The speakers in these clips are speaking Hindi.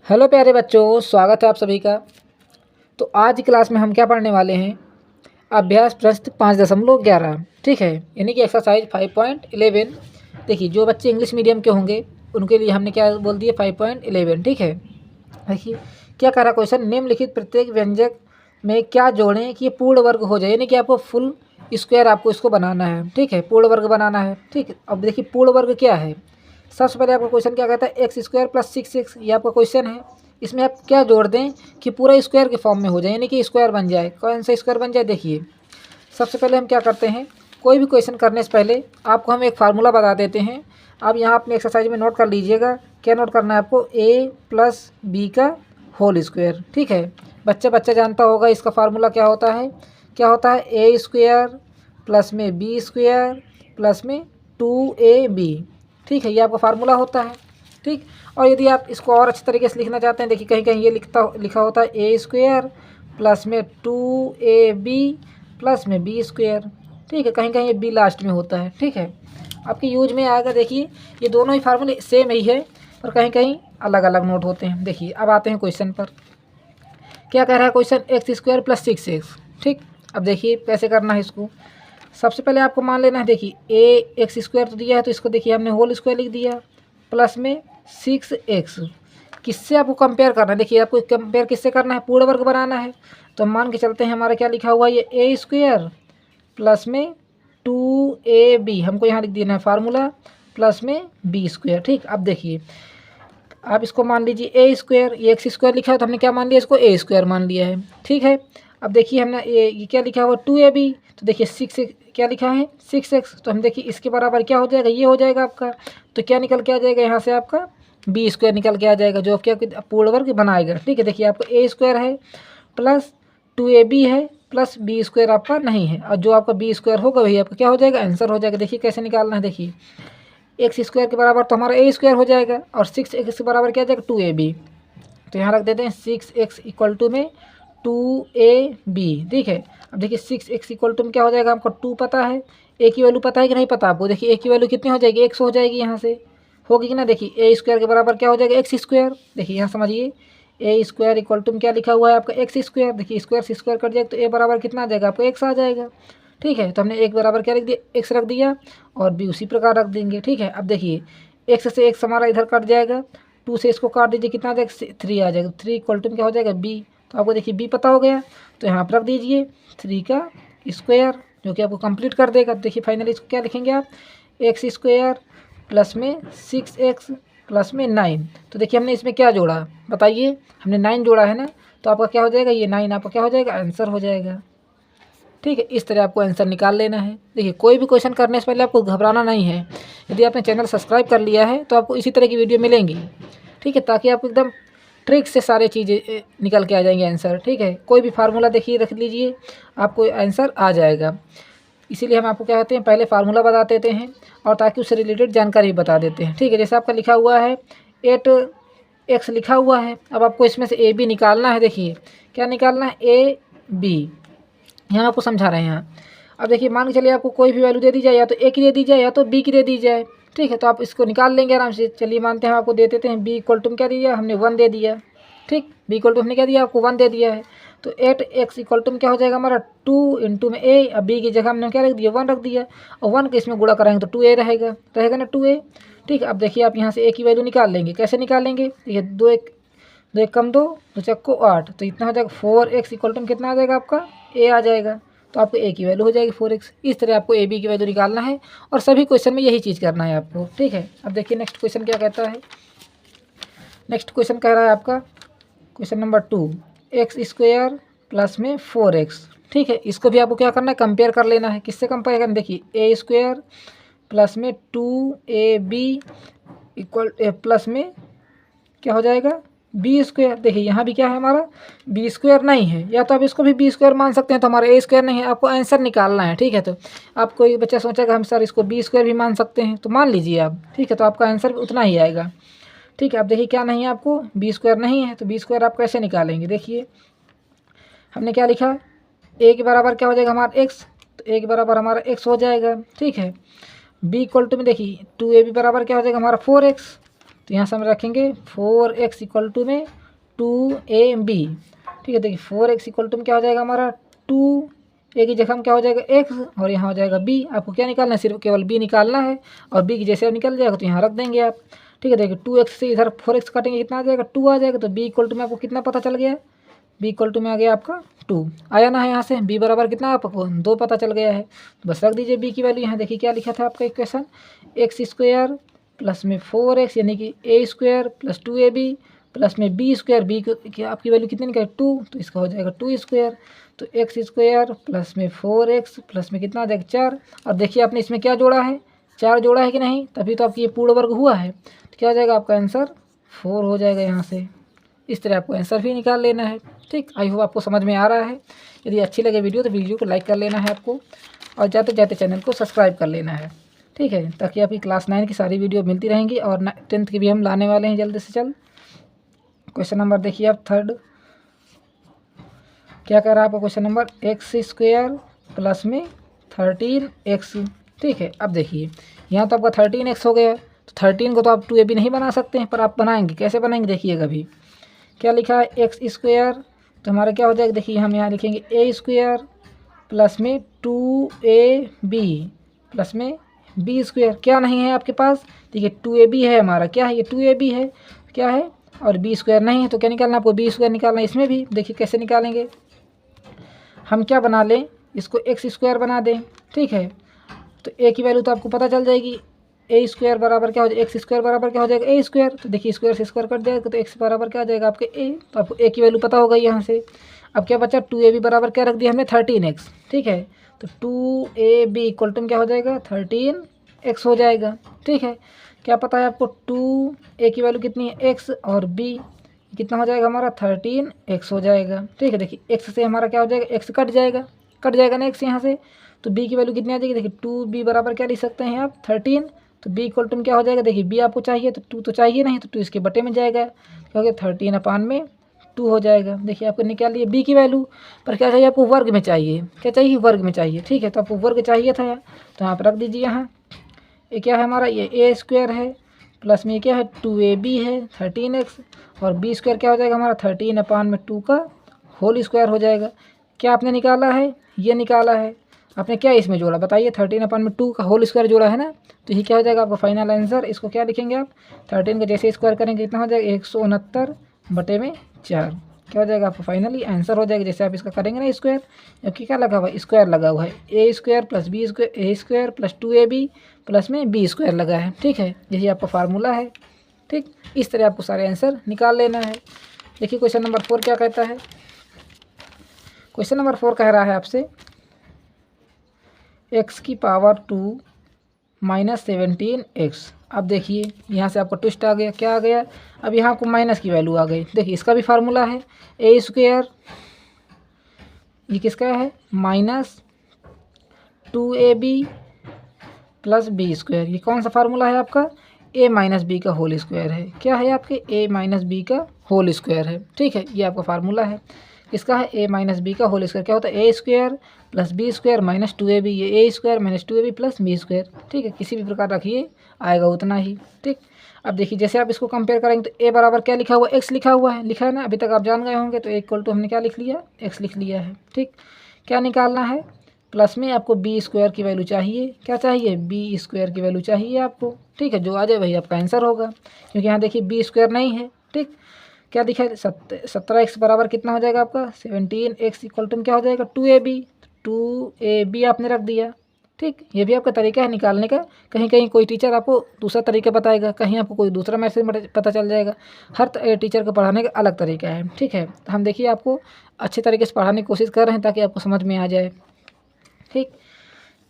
हेलो प्यारे बच्चों, स्वागत है आप सभी का। तो आज की क्लास में हम क्या पढ़ने वाले हैं? अभ्यास प्रश्न 5.11, ठीक है, यानी कि एक्सरसाइज 5.11। देखिए, जो बच्चे इंग्लिश मीडियम के होंगे उनके लिए हमने क्या बोल दिया, 5.11, ठीक है। देखिए क्या कह रहा क्वेश्चन, निम्नलिखित प्रत्येक व्यंजक में क्या जोड़ें कि ये पूर्ण वर्ग हो जाए, यानी कि आपको फुल स्क्वायर आपको इसको बनाना है, ठीक है, पूर्ण वर्ग बनाना है, ठीक। अब देखिए पूर्ण वर्ग क्या है। सबसे पहले आपका क्वेश्चन क्या कहता है, एक्स स्क्वायर प्लस 6x, ये आपका क्वेश्चन है। इसमें आप क्या जोड़ दें कि पूरा स्क्वायर के फॉर्म में हो जाए, यानी कि स्क्वायर बन जाए। कौन सा स्क्वायर बन जाए? देखिए सबसे पहले हम क्या करते हैं, कोई भी क्वेश्चन करने से पहले आपको हम एक फार्मूला बता देते हैं। आप यहाँ अपने एक्सरसाइज में नोट कर लीजिएगा। क्या नोट करना है आपको? a प्लस बी का होल स्क्वायर, ठीक है। बच्चा जानता होगा इसका फार्मूला क्या होता है। क्या होता है? ए स्क्वायर प्लस में बी स्क्वायर प्लस में 2ab, ठीक है, ये आपका फार्मूला होता है, ठीक। और यदि आप इसको और अच्छे तरीके से लिखना चाहते हैं, देखिए कहीं कहीं ये लिखा होता है ए स्क्वायर प्लस में 2ab प्लस में बी स्क्वायर, ठीक है, कहीं कहीं ये बी लास्ट में होता है, ठीक है। आपके यूज में आएगा। देखिए ये दोनों ही फार्मूले सेम ही है, पर कहीं कहीं अलग अलग नोट होते हैं। देखिए अब आते हैं क्वेश्चन पर। क्या कह रहा है question? X square plus 6x, ठीक। अब देखिए कैसे करना है इसको। सबसे पहले आपको मान लेना है, देखिए ए एक्स स्क्वायर तो दिया है, तो इसको देखिए हमने होल स्क्वायर लिख दिया, प्लस में 6x। किससे आपको कंपेयर करना है? देखिए आपको कंपेयर किससे करना है? पूर्ण वर्ग बनाना है। तो हम मान के चलते हैं, हमारा क्या लिखा हुआ है, ये ए स्क्वायर प्लस में 2ab, हमको यहाँ लिख देना है फार्मूला, प्लस में बी स्क्वायर, ठीक। अब देखिए आप इसको मान लीजिए ए स्क्वायर, ये एक्स स्क्वायर लिखा है तो हमने क्या मान लिया, इसको ए स्क्वायर मान लिया है, ठीक है। अब देखिए हमने ये क्या लिखा हुआ 2ab, तो देखिए 6 क्या लिखा है 6x, तो हम देखिए इसके बराबर क्या हो जाएगा, ये हो जाएगा आपका। तो क्या निकल के आ जाएगा यहाँ से? आपका बी स्क्वायर निकल के आ जाएगा, जो क्या पूर्ण वर्ग बनाएगा, ठीक है। देखिए आपका ए स्क्वायर है प्लस 2ab है प्लस बी स्क्वायर आपका नहीं है, और जो आपका बी स्क्वायर होगा वही आपका क्या हो जाएगा, आंसर हो जाएगा। देखिए कैसे निकालना है, देखिए एक्स स्क्वायर के बराबर तो हमारा ए स्क्वायर हो जाएगा, और 6x के बराबर क्या आ जाएगा 2ab। तो यहाँ रख देते हैं 6x इक्वल टू में 2ab, ठीक है। अब देखिए 6x इक्वल टू में क्या हो जाएगा, हमको 2 पता है, a की वैल्यू पता है कि नहीं पता आपको? देखिए a की वैल्यू कितनी हो जाएगी, x हो जाएगी, यहाँ से होगी कि ना। देखिए a स्क्वायर के बराबर क्या हो जाएगा, एक्स स्क्वायर। देखिए यहाँ समझिए, ए स्क्वायर इक्वल टू में क्या लिखा हुआ है आपका, एक्स स्क्वायर। देखिए स्क्वायर से स्क्वायर कट जाएगा तो a बराबर कितना आ जाएगा आपको, x आ जाएगा, ठीक है। तो हमने एक बराबर क्या लिख दिया, x रख दिया, और b उसी प्रकार रख देंगे, ठीक है। अब देखिए x से x हमारा इधर कट जाएगा, 2 से इसको काट दीजिए, कितना आ जाएगा 3 आ जाएगा। 3 इक्वल टू में क्या हो जाएगा b, तो आपको देखिए b पता हो गया, तो यहाँ पर रख दीजिए 3 का स्क्वायर, जो कि आपको कंप्लीट कर देगा। देखिए फाइनली इसको क्या लिखेंगे आप, एक्स स्क्वायर प्लस में 6x प्लस में 9। तो देखिए हमने इसमें क्या जोड़ा, बताइए, हमने 9 जोड़ा है ना, तो आपका क्या हो जाएगा, ये 9 आपका क्या हो जाएगा, आंसर हो जाएगा, ठीक है। इस तरह आपको आंसर निकाल लेना है। देखिए कोई भी क्वेश्चन करने से पहले आपको घबराना नहीं है। यदि आपने चैनल सब्सक्राइब कर लिया है तो आपको इसी तरह की वीडियो मिलेंगी, ठीक है, ताकि आपको एकदम ट्रिक से सारी चीज़ें निकल के आ जाएंगे आंसर, ठीक है। कोई भी फार्मूला देखिए रख लीजिए, आपको आंसर आ जाएगा। इसीलिए हम आपको क्या कहते हैं, पहले फार्मूला बता देते हैं, और ताकि उससे रिलेटेड जानकारी बता देते हैं, ठीक है। जैसे आपका लिखा हुआ है 8x लिखा हुआ है, अब आपको इसमें से ab निकालना है। देखिए क्या निकालना है, ab, यहाँ आपको समझा रहे हैं यहाँ। अब देखिए मान के चलिए आपको कोई भी वैल्यू दे दी जाए, या तो a की दे दी जाए या तो b की दे दी जाए, ठीक है। तो आप इसको निकाल लेंगे आराम से। चलिए मानते हैं आपको दे देते हैं b इक्वल टू में क्या दिया, हमने 1 दे दिया, ठीक। b इक्वल टू हमने क्या दिया, आपको 1 दे दिया है। तो 8x इक्वल टू में क्या हो जाएगा हमारा 2 इंटू में a, अब b की जगह हमने क्या रख दिया, 1 रख दिया, और 1 के इसमें गुणा कराएंगे तो 2a रहेगा ना 2a, ठीक है। अब देखिए आप यहाँ से a की वैल्यू निकाल लेंगे। कैसे निकालेंगे? देखिए 2 एक कम 2, 2 चक्को 8, तो इतना हो जाएगा 4x इक्वल टू में कितना आ जाएगा आपका, a आ जाएगा, तो आपको a की वैल्यू हो जाएगी 4x। इस तरह आपको a b की वैल्यू निकालना है, और सभी क्वेश्चन में यही चीज़ करना है आपको, ठीक है। अब देखिए नेक्स्ट क्वेश्चन क्या कहता है। नेक्स्ट क्वेश्चन कह रहा है आपका question number 2, x square plus में 4x, ठीक है। इसको भी आपको क्या करना है, कंपेयर कर लेना है। किससे कंपेयर करना? देखिए a स्क्वायर प्लस में 2ab इक्वल प्लस में क्या हो जाएगा, बी स्क्वायर। देखिए यहाँ भी क्या है हमारा, बी स्क्वायर नहीं है, या तो आप इसको भी बी स्क्वायर मान सकते हैं, तो हमारा ए स्क्वायर नहीं है। आपको आंसर निकालना है, ठीक है। तो आप कोई बच्चा सोचेगा हम सर इसको बी स्क्वायर भी मान सकते हैं, तो मान लीजिए आप, ठीक है। तो आपका आंसर उतना ही आएगा, ठीक है। अब देखिए क्या नहीं है, आपको बी स्क्वायर नहीं है, तो बी स्क्वायर आप कैसे निकालेंगे? देखिए हमने क्या लिखा, ए के बराबर क्या हो जाएगा हमारा एक्स, तो ए के बराबर हमारा एक्स हो जाएगा, ठीक है। बी इक्वल टू में देखिए 2ab बराबर क्या हो जाएगा हमारा 4x, तो यहाँ से हम रखेंगे 4x इक्वल टू में 2ab। ठीक है, देखिए 4x इक्वल टू में क्या हो जाएगा हमारा 2a की जगह में क्या हो जाएगा x और यहाँ हो जाएगा b। आपको क्या निकालना है, सिर्फ केवल b निकालना है और b की जैसे अब निकल जाएगा तो यहाँ रख देंगे आप। ठीक है, देखिए 2x से इधर 4x काटेंगे कितना आ जाएगा 2 आ जाएगा। तो b इक्वल टू में आपको कितना पता चल गया, b इक्वल टू में आ गया आपका 2 आया ना है। यहाँ से b बराबर कितना आपको 2 पता चल गया है, तो बस रख दीजिए b की वैल्यू। यहाँ देखिए क्या लिखा था आपका इक्वेशन, एक्स स्क्वायर प्लस में 4x यानी कि a square plus 2ab plus में b स्क्वायर। b की आपकी वैल्यू कितनी निकली 2, तो इसका हो जाएगा 2 स्क्वायर। तो एक्स स्क्वायर प्लस में 4x प्लस में कितना आ जाएगा 4। और देखिए आपने इसमें क्या जोड़ा है, 4 जोड़ा है कि नहीं, तभी तो आपकी ये पूर्ण वर्ग हुआ है। तो क्या हो जाएगा आपका आंसर 4 हो जाएगा यहाँ से। इस तरह आपको आंसर भी निकाल लेना है। ठीक, आई होप आपको समझ में आ रहा है। यदि अच्छी लगे वीडियो तो वीडियो को लाइक कर लेना है आपको, और जाते जाते चैनल को सब्सक्राइब कर लेना है। ठीक है, ताकि आपकी क्लास 9 की सारी वीडियो मिलती रहेंगी और 10th की भी हम लाने वाले हैं जल्द से जल्द। क्वेश्चन नंबर देखिए आप 3rd क्या कह रहा है आपका question number, x square plus में 13x। ठीक है, अब देखिए यहाँ तो आपका 13x हो गया, तो 13 को तो आप 2ab नहीं बना सकते हैं, पर आप बनाएंगे, कैसे बनाएंगे देखिएगा। अभी क्या लिखा है एक्स स्क्वायर, तो हमारा क्या हो जाएगा देखिए, हम यहाँ लिखेंगे a स्क्वायर प्लस में 2ab प्लस में b स्क्वायर। क्या नहीं है आपके पास, देखिए 2ab है हमारा, क्या है ये 2ab है, क्या है, और b स्क्वायर नहीं है। तो क्या निकालना आपको, b स्क्वायर निकालना है। इसमें भी देखिए कैसे निकालेंगे, हम क्या बना लें, इसको एक्स स्क्वायर बना दें। ठीक है, तो a की वैल्यू तो आपको पता चल जाएगी, a स्क्वायर बराबर क्या हो जाएगा, एक्स स्क्वायर बराबर क्या हो जाएगा a स्क्वायर। तो देखिए स्क्वायर से स्क्वायर कट जाएगा, तो x बराबर क्या आ जाएगा आपके a। तो आपको a की वैल्यू पता होगा यहाँ से। अब क्या बचा, 2ab बराबर क्या रख दिया हमने 13x। ठीक है, तो 2ab इक्वल टू क्या हो जाएगा 13x हो जाएगा। ठीक है, क्या पता है आपको, 2a की वैल्यू कितनी है x और b कितना हो जाएगा हमारा 13x हो जाएगा। ठीक है, देखिए x से हमारा क्या हो जाएगा, x कट जाएगा ना x यहाँ से। तो b की वैल्यू कितनी आ जाएगी, देखिए 2b बराबर क्या लिख सकते हैं आप 13। तो b इक्वल टू क्या हो जाएगा, देखिए b आपको चाहिए तो 2 तो चाहिए नहीं, तो 2 इसके बटे में जाएगा, क्या हो गया 13/2 हो जाएगा। देखिए आपको निकाल लिए b की वैल्यू, पर क्या चाहिए आपको, वर्ग में चाहिए। क्या चाहिए, वर्ग में चाहिए। ठीक है, तो आपको वर्ग चाहिए था, तो यहाँ पर रख दीजिए। यहाँ ये क्या है हमारा, ये a स्क्वायर है प्लस में क्या है 2ab है 13x, और b स्क्वायर क्या हो जाएगा हमारा 13/2 का होल स्क्वायर हो जाएगा। क्या आपने निकाला है, ये निकाला है आपने, क्या इसमें जोड़ा बताइए, 13/2 का होल स्क्वायर जोड़ा है ना। तो ये क्या हो जाएगा आपका फाइनल आंसर। इसको क्या लिखेंगे आप, 13 का जैसे स्क्वायर करेंगे कितना हो जाएगा 169/4। क्या हो जाएगा आपका फाइनली आंसर हो जाएगा, जैसे आप इसका करेंगे ना स्क्वायर, क्योंकि क्या लगा हुआ है, स्क्वायर लगा हुआ है, a square plus b square, a square plus 2ab plus में b स्क्वायर लगा है। ठीक है, यही आपका फार्मूला है। ठीक, इस तरह आपको सारे आंसर निकाल लेना है। देखिए क्वेश्चन नंबर 4 क्या कहता है, क्वेश्चन नंबर 4 कह रहा है आपसे x की पावर 2 माइनस 17x। अब देखिए यहाँ से आपका ट्विस्ट आ गया, क्या आ गया, अब यहाँ आपको माइनस की वैल्यू आ गई। देखिए इसका भी फार्मूला है a स्क्वायर, ये किसका है minus 2ab plus b square. ये कौन सा फार्मूला है आपका, a माइनस बी का होल स्क्वायर है। क्या है आपके, a माइनस बी का होल स्क्वायर है। ठीक है, ये आपका फार्मूला है, किसका है, a माइनस बी का होल स्क्वायर। क्या होता है, a square plus b square minus 2ab, ये a square minus 2ab plus b square. ठीक है, किसी भी प्रकार रखिए आएगा उतना ही। ठीक, अब देखिए जैसे आप इसको कंपेयर करेंगे तो a बराबर क्या लिखा हुआ है, x लिखा हुआ है, लिखा है ना, अभी तक आप जान गए होंगे। तो a इक्वल टू हमने क्या लिख लिया, x लिख लिया है। ठीक, क्या निकालना है, प्लस में आपको b स्क्वायर की वैल्यू चाहिए। क्या चाहिए, b स्क्वायर की वैल्यू चाहिए आपको। ठीक है, जो आ जाए वही आपका आंसर होगा, क्योंकि यहाँ देखिए b स्क्वायर नहीं है। ठीक, क्या दिखा है 17x बराबर कितना हो जाएगा आपका 17x इक्वल टू क्या हो जाएगा 2ab आपने रख दिया। ठीक, ये भी आपका तरीका है निकालने का। कहीं कहीं कोई टीचर आपको दूसरा तरीका बताएगा, कहीं आपको कोई दूसरा मैसेज पता चल जाएगा। हर टीचर को पढ़ाने का अलग तरीका है। ठीक है, तो हम देखिए आपको अच्छे तरीके से पढ़ाने की कोशिश कर रहे हैं ताकि आपको समझ में आ जाए। ठीक,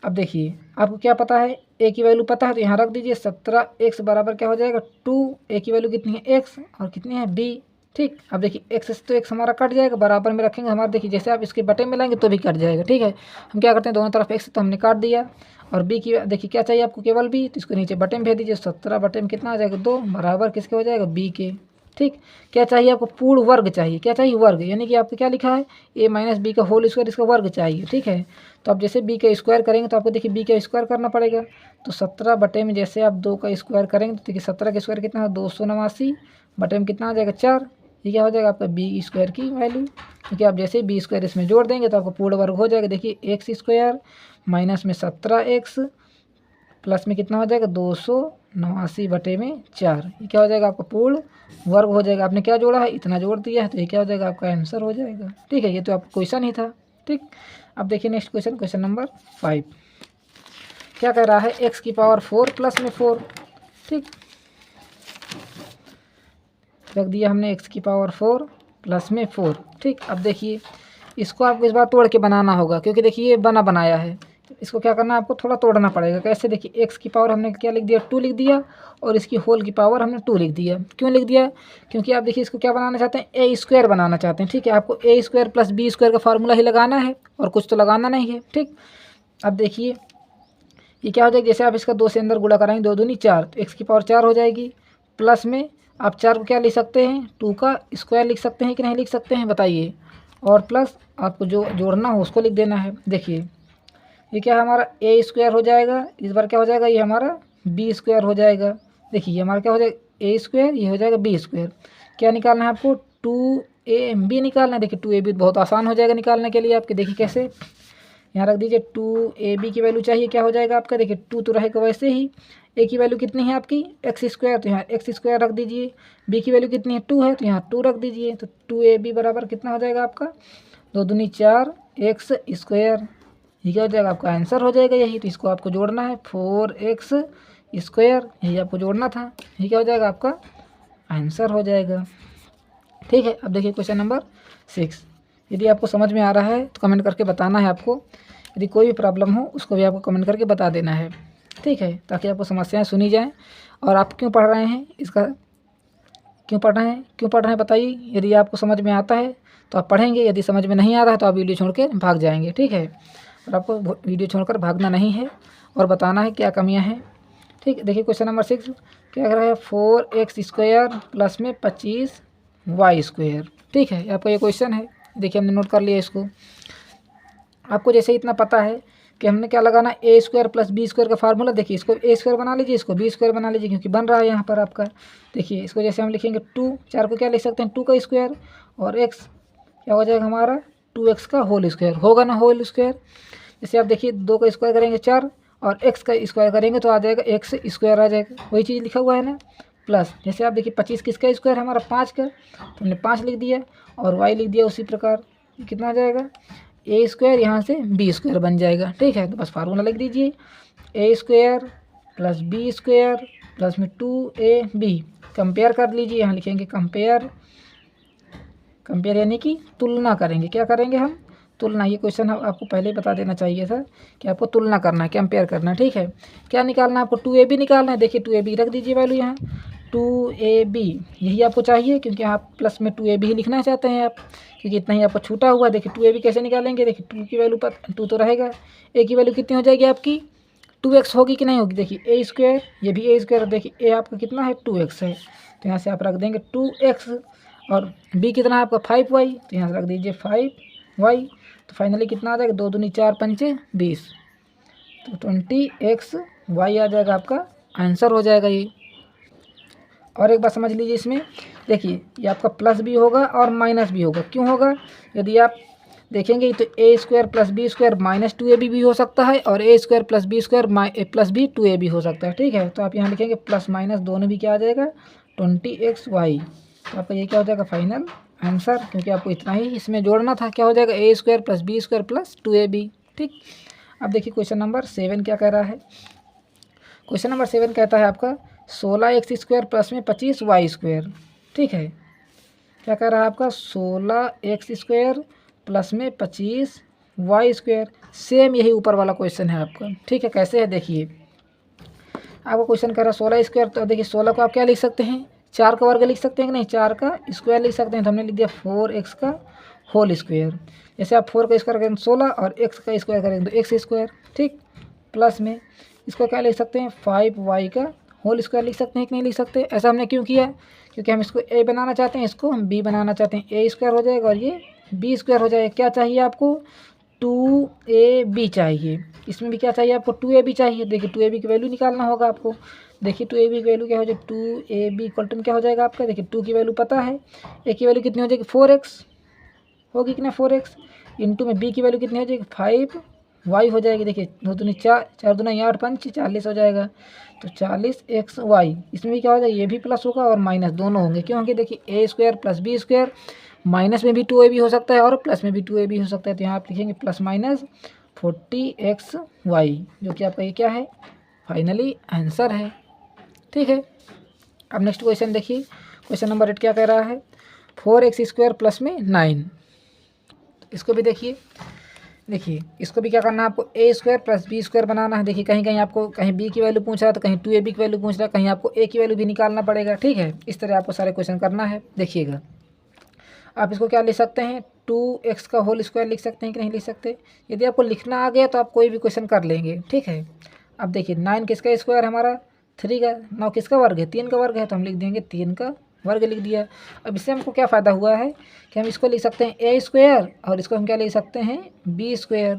अब देखिए आपको क्या पता है, a की वैल्यू पता है, तो यहाँ रख दीजिए 17x बराबर क्या हो जाएगा 2, a की वैल्यू कितनी है x और कितनी है b। ठीक, अब देखिए x से तो x हमारा कट जाएगा, बराबर में रखेंगे हमारा, देखिए जैसे आप इसके बटे में लाएंगे तो भी कट जाएगा। ठीक है, हम क्या करते हैं, दोनों तरफ x तो हमने काट दिया, और b की देखिए क्या चाहिए आपको केवल b, तो इसको नीचे बटे में भेज दीजिए, 17 बटे में कितना आ जाएगा 2 बराबर किसके हो जाएगा b के। ठीक। क्या चाहिए आपको? पूर्ण वर्ग चाहिए। क्या चाहिए? वर्ग, यानी कि आपको क्या लिखा है? ए माइनस बी का होल स्क्वायर, इसका वर्ग चाहिए। ठीक है, तो आप जैसे बी का स्क्वायर करेंगे तो आपको देखिए बी का स्क्वायर करना पड़ेगा। तो 17 बटे में जैसे आप 2 का स्क्वायर करेंगे तो देखिए 17 का स्क्वायर कितना है? 289 बटे में कितना आ जाएगा? 4। ये क्या हो जाएगा आपका? बी स्क्वायर की वैल्यू। क्योंकि आप जैसे बी स्क्वायर इसमें जोड़ देंगे तो आपको पूर्ण वर्ग हो जाएगा। देखिए एक्स स्क्वायर माइनस में 17x प्लस में कितना हो जाएगा? 289 बटे में 4। ये क्या हो जाएगा? आपका पूर्ण वर्ग हो जाएगा। आपने क्या जोड़ा है? इतना जोड़ दिया है, तो ये क्या हो जाएगा? आपका आंसर हो जाएगा। ठीक है, ये तो आपका क्वेश्चन ही था। ठीक, अब देखिए नेक्स्ट क्वेश्चन, क्वेश्चन नंबर 5 क्या कह रहा है? एक्स की पावर 4 प्लस में 4। ठीक, रख दिया हमने एक्स की पावर 4 प्लस में 4। ठीक, अब देखिए इसको आपको इस बार तोड़ के बनाना होगा, क्योंकि देखिए ये बना बनाया है। इसको क्या करना है? आपको थोड़ा तोड़ना पड़ेगा। कैसे? देखिए एक्स की पावर हमने क्या लिख दिया? 2 लिख दिया, और इसकी होल की पावर हमने 2 लिख दिया। क्यों लिख दिया? क्योंकि आप देखिए इसको क्या बनाना चाहते हैं? ए स्क्वायर बनाना चाहते हैं। ठीक है, आपको ए स्क्वायर प्लस बी स्क्वायर का फार्मूला ही लगाना है, और कुछ तो लगाना नहीं है। ठीक, अब देखिए ये क्या हो जाएगा? जैसे आप इसका 2 से अंदर गुणा कराएंगे, 2 दूनी 4, तो एक्स की पावर 4 हो जाएगी। प्लस में आप 4 को क्या लिख सकते हैं? 2 का स्क्वायर लिख सकते हैं कि नहीं लिख सकते हैं? बताइए। और प्लस आपको जो जोड़ना हो उसको लिख देना है। देखिए ये क्या है? हमारा ए स्क्वायर हो जाएगा, इस बार क्या हो जाएगा? ये हमारा बी स्क्वायर हो जाएगा। देखिए ये हमारा क्या हो जाएगा? ए स्क्वायर, ये हो जाएगा बी स्क्वायर। क्या निकालना है आपको? 2ab निकालना है। देखिए 2ab बहुत आसान हो जाएगा निकालने के लिए आपके। देखिए कैसे? यहाँ रख दीजिए 2ab की वैल्यू चाहिए। क्या हो जाएगा आपका? देखिए 2 तो रहेगा वैसे ही। ए की वैल्यू कितनी है आपकी? एक्स स्क्वायर, तो यहाँ एक्स स्क्वायर रख दीजिए। बी की वैल्यू कितनी है? 2 है, तो यहाँ 2 रख दीजिए। तो 2ab बराबर कितना हो जाएगा आपका? 2 दूनी 4 एक्स स्क्वायर। ये क्या हो जाएगा? आपका आंसर हो जाएगा यही। तो इसको आपको जोड़ना है 4x स्क्वायर, यही आपको जोड़ना था। ये क्या हो जाएगा? आपका आंसर हो जाएगा। ठीक है, अब देखिए क्वेश्चन नंबर 6। यदि आपको समझ में आ रहा है तो कमेंट करके बताना है आपको। यदि कोई भी प्रॉब्लम हो उसको भी आपको कमेंट करके बता देना है। ठीक है, ताकि आपको समस्याएं सुनी जाएं। और आप क्यों पढ़ रहे हैं, इसका क्यों पढ़ रहे हैं बताइए। यदि आपको समझ में आता है तो आप पढ़ेंगे, यदि समझ में नहीं आ रहा है तो आप वीडियो छोड़ के भाग जाएंगे। ठीक है, और आपको वीडियो छोड़कर भागना नहीं है और बताना है क्या कमियां हैं। ठीक, देखिए क्वेश्चन नंबर 6 क्या कर रहा है? 4x स्क्वायर प्लस में 25y स्क्वायर। ठीक है, आपका ये क्वेश्चन है। देखिए हमने नोट कर लिया इसको। आपको जैसे इतना पता है कि हमने क्या लगाना? ए स्क्वायर प्लस बी स्क्वायर का फार्मूला। देखिए इसको ए स्क्वायर बना लीजिए, इसको बी स्क्वायर बना लीजिए, क्योंकि बन रहा है यहाँ पर आपका। देखिए इसको जैसे हम लिखेंगे 2, 4 को क्या लिख सकते हैं? 2 का स्क्वायर, और एक्स क्या हो जाएगा हमारा? 2x का होल स्क्वायर होगा ना, होल स्क्वायर। जैसे आप देखिए 2 का स्क्वायर करेंगे 4, और x का स्क्वायर करेंगे तो आ जाएगा x स्क्वायर आ जाएगा। वही चीज़ लिखा हुआ है ना। प्लस जैसे आप देखिए 25 किसका स्क्वायर है? हमारा 5 का, तो हमने 5 लिख दिया, और y लिख दिया उसी प्रकार। कितना आ जाएगा? ए स्क्वायर यहाँ से बी स्क्वायर बन जाएगा। ठीक है, तो बस फार्मूला लिख दीजिए a square plus b square plus में 2ab। कंपेयर कर लीजिए, यहाँ लिखेंगे कंपेयर। कंपेयर यानी कि तुलना करेंगे। क्या करेंगे हम? तुलना। ये क्वेश्चन आपको पहले ही बता देना चाहिए था कि आपको तुलना करना है, कंपेयर करना है। ठीक है, क्या निकालना है आपको? 2ab निकालना है। देखिए 2ab रख दीजिए वैल्यू यहाँ 2ab, यही आपको चाहिए, क्योंकि आप प्लस में 2ab ही लिखना चाहते हैं आप, क्योंकि इतना ही आपको छूटा हुआ। देखिए 2ab कैसे निकालेंगे? देखिए 2 की वैल्यू पर 2 तो रहेगा, ए की वैल्यू कितनी हो जाएगी आपकी? 2x होगी कि नहीं होगी? देखिए ए स्क्वायर, ये भी ए स्क्वायर। देखिए ए आपका कितना है? 2x है, तो यहाँ से आप रख देंगे 2x, और बी कितना है आपका? 5y, तो यहाँ से रख दीजिए 5y। तो फाइनली कितना आ जाएगा? 2 दूनी 4 पंचे 20, तो 20xy आ जाएगा आपका आंसर हो जाएगा ये। और एक बात समझ लीजिए इसमें, देखिए ये आपका प्लस भी होगा और माइनस भी होगा। क्यों होगा? यदि आप देखेंगे तो a square plus b square minus 2ab भी हो सकता है, और a square plus b square plus b 2ab हो सकता है। ठीक है, तो आप यहाँ लिखेंगे प्लस माइनस दोनों भी क्या आ जाएगा? 20xy। तो आपका ये क्या हो जाएगा? फाइनल आंसर, क्योंकि आपको इतना ही इसमें जोड़ना था। क्या हो जाएगा? A square plus b square plus 2ab। ठीक, अब देखिए क्वेश्चन नंबर 7 क्या कह रहा है? क्वेश्चन नंबर 7 कहता है आपका 16x स्क्वायर प्लस में 25y स्क्वायर। ठीक है, क्या कह रहा है आपका? 16x स्क्वायर प्लस में 25y स्क्वायर। सेम यही ऊपर वाला क्वेश्चन है आपका। ठीक है, कैसे है देखिए, आपका क्वेश्चन कह रहा है 16 स्क्वायर, तो देखिए 16 को आप क्या लिख सकते हैं? 4 का वर्ग लिख सकते हैं कि नहीं? 4 का स्क्वायर लिख सकते हैं, तो हमने लिख दिया 4x का होल स्क्वायर। जैसे आप 4 का स्क्वायर करेंगे 16, और x का स्क्वायर करेंगे तो x स्क्वायर। ठीक, प्लस में इसको क्या लिख सकते हैं? 5y का होल स्क्वायर लिख सकते हैं कि नहीं लिख सकते। ऐसा हमने क्यों किया, क्योंकि हम इसको ए बनाना चाहते हैं, इसको हम बी बनाना चाहते हैं। ए स्क्वायर हो जाएगा और ये बी स्क्वायर हो जाएगा। क्या चाहिए आपको, 2ab चाहिए। इसमें भी क्या चाहिए आपको, 2ab चाहिए। देखिए 2ab की वैल्यू निकालना होगा आपको। देखिए 2ab की वैल्यू क्या हो जाएगी, 2ab इक्वल टू क्या हो जाएगा आपका, देखिए 2 की वैल्यू पता है, ए की वैल्यू कितनी हो जाएगी 4x होगी कि ना 4x, इंटू में बी की वैल्यू कितनी हो जाएगी 5y हो जाएगी। देखिए 2 दूनी 4, 4 दूना 8 5 40 हो जाएगा। तो 40xy, इसमें भी क्या हो जाएगा, ये भी प्लस होगा और माइनस दोनों होंगे। क्यों होंगे, देखिए a square plus b square, minus में भी 2ab हो सकता है और प्लस में भी 2ab हो सकता है। तो यहाँ आप लिखेंगे प्लस माइनस 40xy, जो कि आपका ये क्या है, फाइनली आंसर है। ठीक है, अब नेक्स्ट क्वेश्चन देखिए, क्वेश्चन नंबर 8 क्या कह रहा है, 4x स्क्वायर प्लस में 9। इसको भी देखिए इसको भी क्या करना है आपको, ए स्क्वायर प्लस बी स्क्वायर बनाना है। देखिए कहीं कहीं आपको कहीं बी की वैल्यू पूछ रहा है तो कहीं 2ab की वैल्यू पूछ रहा है, कहीं आपको ए की वैल्यू भी निकालना पड़ेगा। ठीक है, इस तरह आपको सारे क्वेश्चन करना है। देखिएगा आप इसको क्या लिख सकते हैं, 2x का होल स्क्वायर लिख सकते हैं कि नहीं लिख सकते। यदि आपको लिखना आ गया तो आप कोई भी क्वेश्चन कर लेंगे। ठीक है, अब देखिए 9 किसका स्क्वायर, हमारा 3 का। 9 किसका वर्ग है, 3 का वर्ग है, तो हम लिख देंगे 3 का वर्ग लिख दिया। अब इससे हमको क्या फ़ायदा हुआ है कि हम इसको लिख सकते हैं ए स्क्वायर और इसको हम क्या लिख सकते हैं बी स्क्वायर।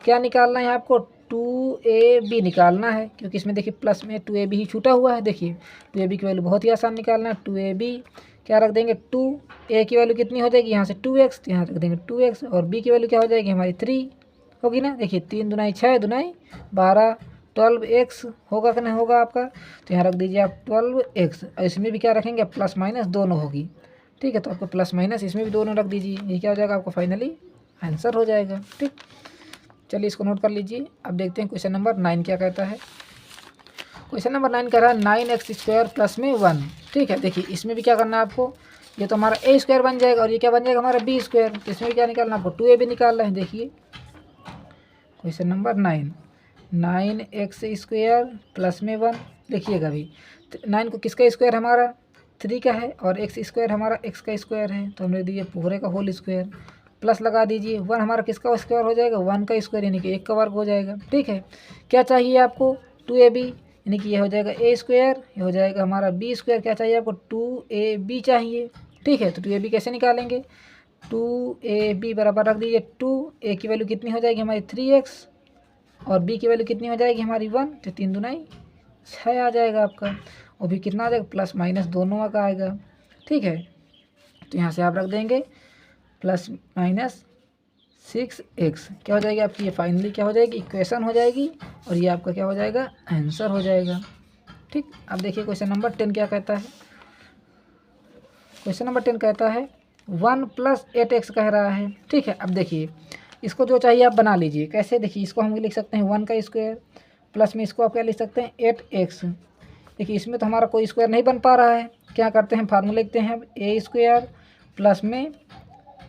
क्या निकालना है आपको, 2ab निकालना है, क्योंकि इसमें देखिए प्लस में 2ab ही छूटा हुआ है। देखिए 2ab की वैल्यू बहुत ही आसान निकालना है। 2ab क्या रख देंगे 2, ए की वैल्यू कितनी हो जाएगी यहाँ से 2x, तो यहाँ रख देंगे 2x, और बी की वैल्यू क्या हो जाएगी हमारी 3 होगी ना। देखिए 3 दूनाई 6 दूनाई 12, 12x होगा कि नहीं होगा आपका, तो यहाँ रख दीजिए आप 12x। और इसमें भी क्या रखेंगे, प्लस माइनस दोनों होगी। ठीक है, तो आपको प्लस माइनस इसमें भी दोनों रख दीजिए, ये क्या हो जाएगा आपको फाइनली आंसर हो जाएगा। ठीक, चलिए इसको नोट कर लीजिए। अब देखते हैं क्वेश्चन नंबर 9 क्या कहता है। क्वेश्चन नंबर 9 कह रहा है 9x स्क्वायर प्लस में 1। ठीक है, देखिए इसमें भी क्या करना है आपको, ये तो हमारा ए स्क्वायर बन जाएगा और ये क्या बन जाएगा हमारा बी स्क्वायर। इसमें भी क्या निकालना है आपको, 2ab निकालना है। देखिए question number 9x square plus में 1। देखिएगा अभी 9 को किसका स्क्वायर, हमारा 3 का है, और x स्क्वायर हमारा x का स्क्वायर है, तो हमने दिए पूरे का होल स्क्वायर, प्लस लगा दीजिए। 1 हमारा किसका स्क्वायर हो जाएगा, 1 का स्क्वायर, यानी कि 1 का वर्ग हो जाएगा। ठीक है, क्या चाहिए आपको 2ab, यानी कि ये हो जाएगा ए स्क्वायर, ये हो जाएगा हमारा बी स्क्वायर। क्या चाहिए आपको 2ab चाहिए। ठीक है, तो 2ab कैसे निकालेंगे, 2ab बराबर रख दीजिए 2, ए की वैल्यू कितनी हो जाएगी हमारी 3x, और बी की वैल्यू कितनी हो जाएगी हमारी 1, तो 3 दूनाई 6 आ जाएगा आपका, और भी कितना आ जाएगा प्लस माइनस दोनों का आएगा। ठीक है, तो यहाँ से आप रख देंगे प्लस माइनस 6x, क्या हो जाएगी आपकी, ये फाइनली क्या हो जाएगी इक्वेशन हो जाएगी, और ये आपका क्या हो जाएगा आंसर हो जाएगा। ठीक, अब देखिए क्वेश्चन नंबर 10 क्या कहता है। क्वेश्चन नंबर 10 कहता है 1 + 8x कह रहा है। ठीक है, अब देखिए इसको जो चाहिए आप बना लीजिए। कैसे, देखिए इसको हम लिख सकते हैं 1 का स्क्वायर, प्लस में इसको आप क्या लिख सकते हैं 8x। देखिए इसमें तो हमारा कोई स्क्वायर नहीं बन पा रहा है, क्या करते हैं फार्मूला लिखते हैं ए स्क्वायर प्लस में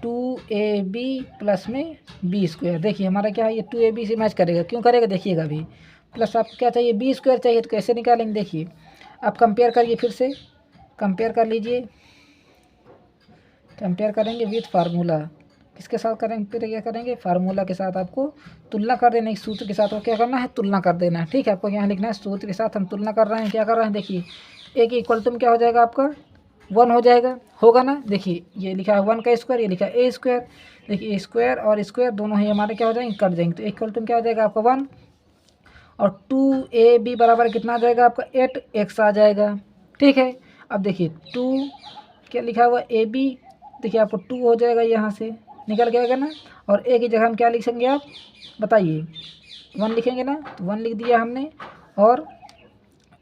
2ab प्लस में बी स्क्वायर। देखिए हमारा क्या है, ये 2ab से मैच करेगा, क्यों करेगा देखिएगा अभी। प्लस आपको क्या चाहिए बी स्क्वायर चाहिए, तो कैसे निकालेंगे, देखिए आप कंपेयर करिए, फिर से कंपेयर कर लीजिए। कंपेयर करेंगे विथ फार्मूला, किसके साथ करेंगे, फिर क्या करेंगे फार्मूला के साथ आपको तुलना कर देना है, सूत्र के साथ वो क्या करना है तुलना कर देना है। ठीक है, आपको यहाँ लिखना है सूत्र के साथ हम तुलना कर रहे हैं, क्या कर रहे हैं, देखिए ए की इक्वल टू में क्या हो जाएगा आपका 1 हो जाएगा, होगा ना। देखिए ये लिखा है 1 का स्क्वायर, ये लिखा है ए स्क्वायर। देखिए स्क्वायर और स्क्वायर दोनों ही हमारे क्या हो जाएंगे कट जाएंगे, तो इक्वल टू में क्या हो जाएगा आपका 1, और 2ab बराबर कितना आ जाएगा आपका 8x आ जाएगा। ठीक है, अब देखिए 2 क्या लिखा हुआ ए बी, देखिए आपको 2 हो जाएगा, यहाँ से निकल के आएगा ना, और ए की जगह हम क्या लिखेंगे आप बताइए 1 लिखेंगे ना, तो 1 लिख दिया हमने, और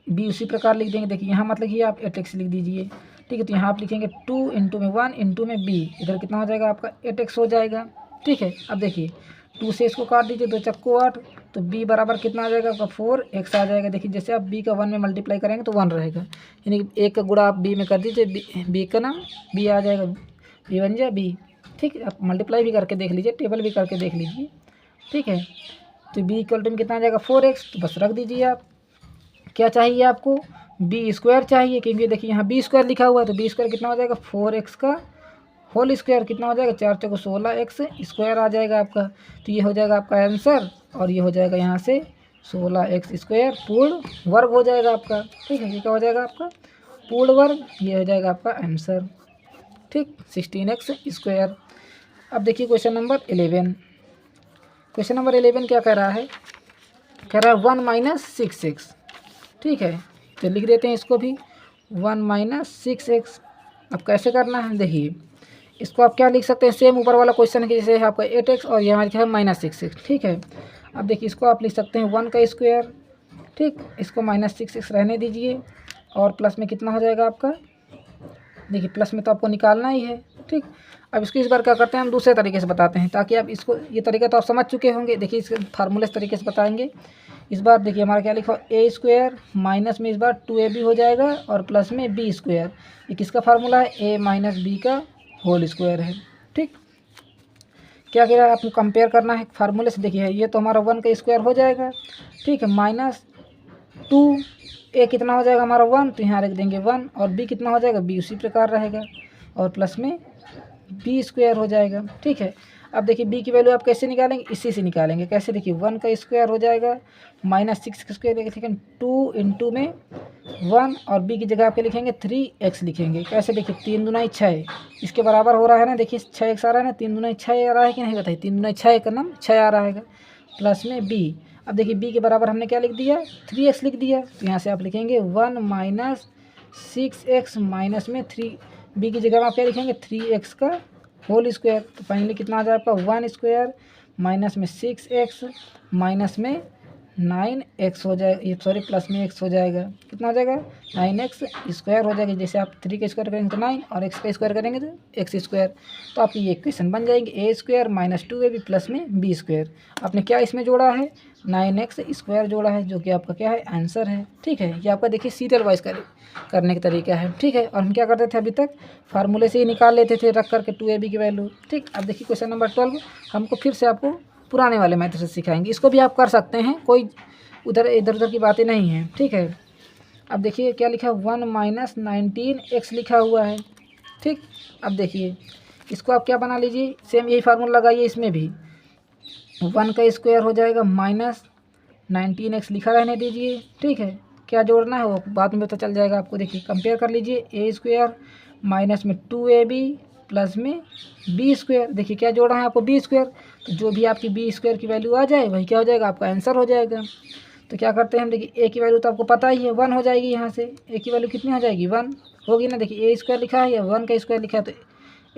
बी उसी प्रकार लिख देंगे। देखिए यहाँ मत लिखिए आप 8x लिख दीजिए। ठीक है, तो यहाँ आप लिखेंगे 2 इंटू में 1 इंटू में बी, इधर कितना हो जाएगा आपका 8x हो जाएगा। ठीक है, अब देखिए 2 से इसको काट दीजिए, 2 चक्को 8, तो b बराबर कितना आ जाएगा आपका 4x आ जाएगा। देखिए जैसे आप b का 1 में मल्टीप्लाई करेंगे तो 1 रहेगा, यानी कि एक का गुणा आप b में कर दीजिए, b का नाम b आ जाएगा, b बन जाए b। ठीक है, आप मल्टीप्लाई भी करके देख लीजिए, टेबल भी करके देख लीजिए। ठीक है, तो b इक्वल टू में कितना आ जाएगा 4x, तो बस रख दीजिए आप। क्या चाहिए आपको बी स्क्वायर चाहिए, क्योंकि देखिए यहाँ बी स्क्वायर लिखा हुआ है, तो बी स्क्वायर कितना हो जाएगा 4x का होल स्क्वायर, कितना हो जाएगा 4 चौको 16x स्क्वायर आ जाएगा आपका। तो ये हो जाएगा आपका आंसर, और ये हो जाएगा यहाँ से 16x² पूर्ण वर्ग हो जाएगा आपका। ठीक है, ये क्या हो जाएगा आपका पूर्ण वर्ग, ये हो जाएगा आपका आंसर। ठीक, 16x²। अब देखिए क्वेश्चन नंबर 11। क्वेश्चन नंबर 11 क्या कह रहा है, कह रहा है 1 - 6x। ठीक है, तो लिख देते हैं इसको भी 1 - 6x। अब कैसे करना है, देखिए इसको आप क्या लिख सकते हैं, सेम ऊपर वाला क्वेश्चन है कि जैसे है आपका 8x और यहाँ लिखा है -6x। ठीक है, अब देखिए इसको आप लिख सकते हैं 1 का स्क्वायर। ठीक, इसको -6x रहने दीजिए और प्लस में कितना हो जाएगा आपका, देखिए प्लस में तो आपको निकालना ही है। ठीक, अब इसको इस बार क्या करते हैं, हम दूसरे तरीके से बताते हैं ताकि आप इसको, ये तरीका तो आप समझ चुके होंगे। देखिए इस फार्मूले तरीके से बताएंगे। इस बार देखिए हमारा क्या लिखा, a² माइनस में इस बार 2ab हो जाएगा और प्लस में b²। ये किसका फार्मूला है, a - b का होल स्क्वायर है। ठीक, क्या कह रहा है, आपको कंपेयर करना है फार्मूले से। देखिए ये तो हमारा 1 का स्क्वायर हो जाएगा। ठीक है, -2, a कितना हो जाएगा हमारा 1, तो यहाँ रख देंगे 1, और b कितना हो जाएगा, b उसी प्रकार रहेगा, और प्लस में b² हो जाएगा। ठीक है, अब देखिए b की वैल्यू आप कैसे निकालेंगे, इसी से निकालेंगे। कैसे, देखिए 1 का स्क्वायर हो जाएगा -6 का स्क्वायर, देखिए 2 × में 1, और b की जगह आप क्या लिखेंगे 3x लिखेंगे। कैसे, देखिए 3 दूना 6 इसके बराबर हो रहा है ना, देखिए 6x आ रहा है ना, 3 दूना 6 आ रहा है कि नहीं बताइए, 3 दूना 6 का नाम 6 आ रहा है, प्लस में b। अब देखिए b के बराबर हमने क्या लिख दिया, 3x लिख दिया, तो यहाँ से आप लिखेंगे 1 - 6x माइनस में 3, b की जगह आप क्या लिखेंगे 3x का होल स्क्वायर। तो फाइनली कितना आ जाएगा आपका 1² माइनस में 6x माइनस में 9x हो जाएगा, ये सॉरी प्लस में x हो जाएगा। कितना हो जाएगा 9x² हो जाएगा। जैसे आप 3 का स्क्वायर करेंगे तो 9 और x का स्क्वायर करेंगे तो x²। तो आपकी ये इक्वेशन बन जाएंगे a² - 2ab प्लस में b²। आपने क्या इसमें जोड़ा है, 9x² जोड़ा है, जो कि आपका क्या है आंसर है। ठीक है, ये आपका देखिए सीरियल वाइज करने का तरीका है। ठीक है, और हम क्या करते थे अभी तक, फार्मूले से ही निकाल लेते थे रख करके 2ab की वैल्यू। ठीक, अब देखिए क्वेश्चन नंबर 12 हमको फिर से आपको पुराने वाले मेथड से सिखाएंगे। इसको भी आप कर सकते हैं, कोई उधर इधर उधर की बातें नहीं हैं। ठीक है, अब देखिए क्या लिखा है 1 - 19x लिखा हुआ है। ठीक, अब देखिए इसको आप क्या बना लीजिए, सेम यही फार्मूला लगाइए इसमें भी, 1 का स्क्वायर हो जाएगा -19x लिखा रहने दीजिए। ठीक है, क्या जोड़ना है वो बाद में तो चल जाएगा आपको। देखिए कंपेयर कर लीजिए, a² माइनस में 2ab प्लस में b²। देखिए क्या जोड़ना है आपको b², तो जो भी आपकी b² की वैल्यू आ जाए वही क्या हो जाएगा आपका आंसर हो जाएगा। तो क्या करते हैं हम, देखिए a की वैल्यू तो आपको पता ही है 1 हो जाएगी, यहाँ से a की वैल्यू कितनी हो जाएगी 1 होगी ना। देखिए a² लिखा है या 1 का स्क्वायर लिखा है, तो